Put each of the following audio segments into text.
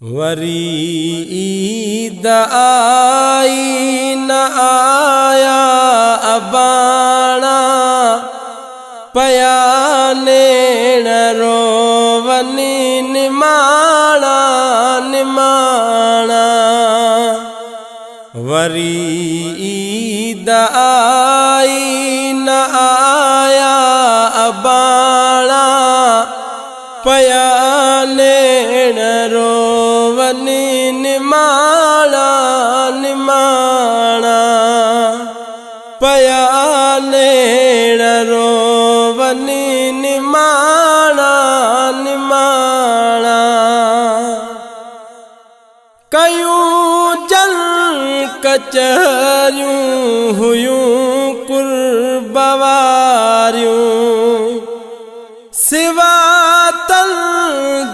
वरी ईद आई न आया अबाणा पया नेण रोवनी निमाणा निमाणा। वरी ईद आई न आया अबाणा पया नेण रोवनी निमाणा निमाणा। पया नेण रोवनी निमाणा निमाणा। कयूं जल कचहरियूं हुयूं कुर्बवारियूं सिवा तल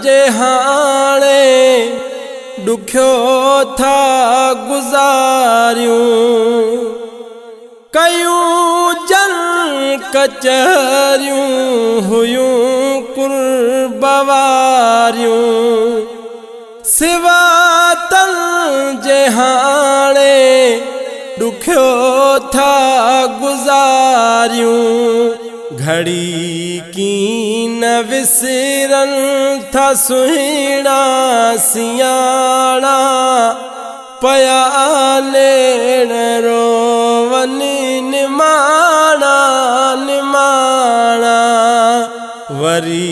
जे हाणे दुख्यो था गुज़ारियूं। कयूं जल कचहरियूं हुयूं कुर्बवारियूं सिवा तल जे हाणे दुख्यो था गुज़ारियूं। घड़ी की न विसरन था सुहिणा सियाणा पया नेण रोवनी निमाणा निमाणा। वरी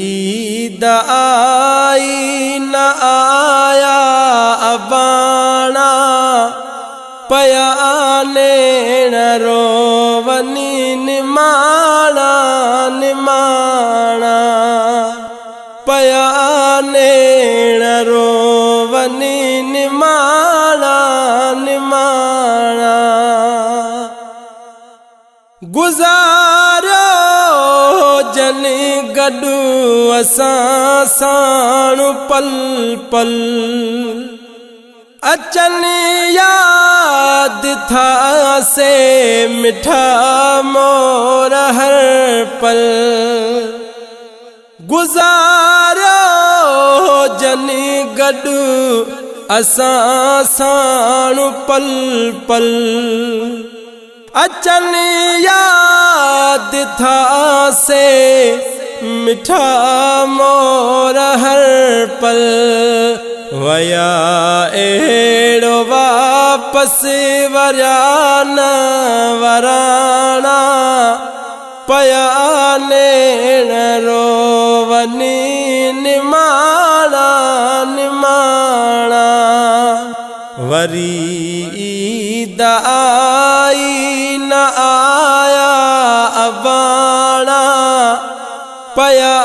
ईद आई न आया अबाणा पया नेण रोवनी निमाणा निमाणा। पया नेण रोवनी निमाणा निमाणा। गुज़ारियो जनी गॾु असां साण पल पल अचनि याद था से मिठा मोर हर पल। गुज़ारियो जनी गॾु असां साण पल पल अचनि याद था से मिठा मोर हर पल। वया एड़ो वापस वरिया न वराणा पया नेण रोवनी निमाणा निमाणा। वरी ईद आई न आया अबाणा पया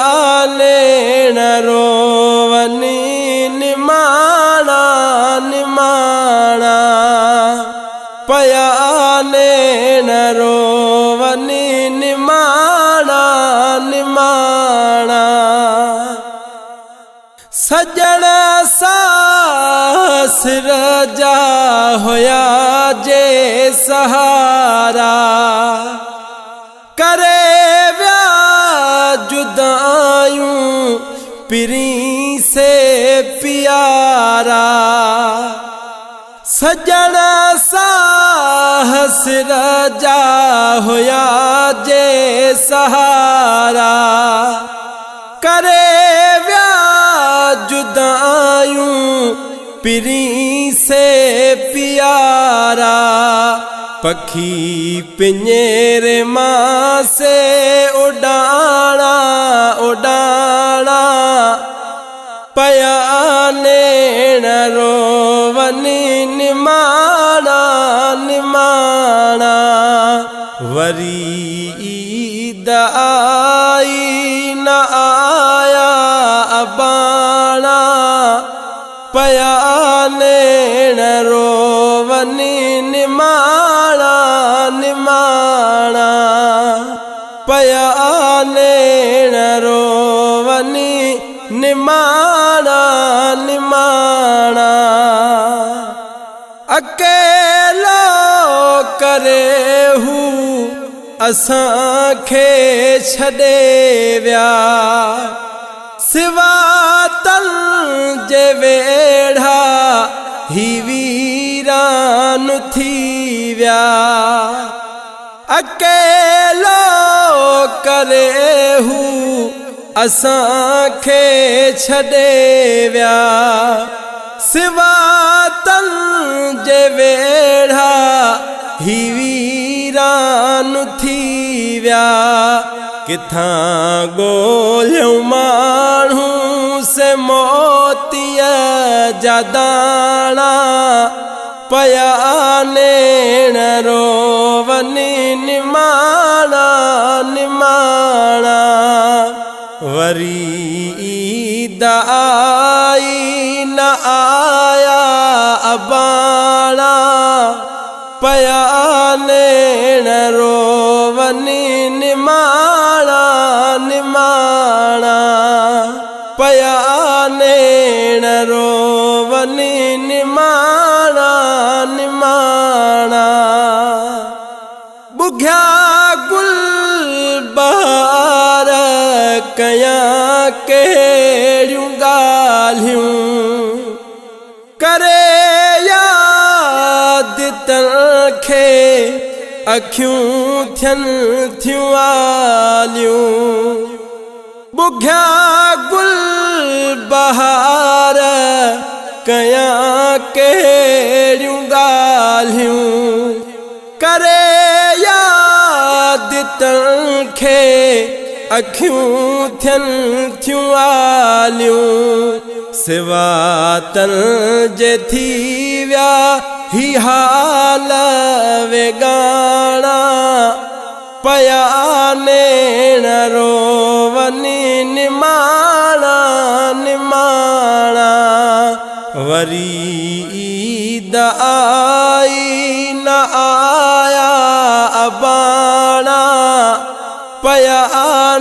नेण रोवनी निमाणा निमाणा। पया नेण रोवनी निमाणा निमाणा। सजण सासर जा होया जे सहारा करे व्या जुदायूं पिरी से प्यारा। सजण साहसर जा होया जे सहारा करे व्या जुदायूं पिरी से प्यारा। पखी पिंजरे मां से उड़ाणा उड़ाणा पया नेण रोवनी निमाणा निमाणा। वरी ईद आई न आया अबाणा पया नेण रोवनी निमाणा निमाणा। पया नेण रोवनी निमाणा निमाणा। अकेलो करे हू असां खे छॾे विया सिवा त तल जे वेढ़ा ही वीरान थी व्या अकेलो करे हू असां खे छॾे व्या सिवा तल जे वेढ़ा ही वीरान थी व्या किथां ॻोल्हियूं माण्हू से मोतीअ जा दाणा पया नेण रोवनी निमाणा निमाणा वरी ईद आई न आया अबाणा पया नेण रोवनी निमाणा निमाणा पया नेण रोवनी निमाणा निमाणा बुघिया गुल बहार कयां कहिड़ियूं ॻाल्हियूं करे यादि तंखे अखियूं थियनि थियूं आलियूं बुघिया गुल बहार कयां कहिड़ियूं ॻाल्हियूं करे यादि तंखे अखियूं थियनि थियूं आलियूं सिवा तन जे थी व्या ही हाल वेगाणा पया नेण रोवनी निमाणा निमाणा वरी ईद आई न आया अबाणा पया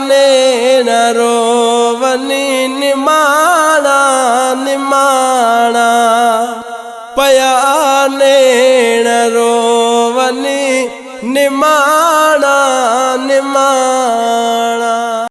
नेण रोवनी निमाणा निमाणा पया नेण रोवनी निमाणा निमाणा।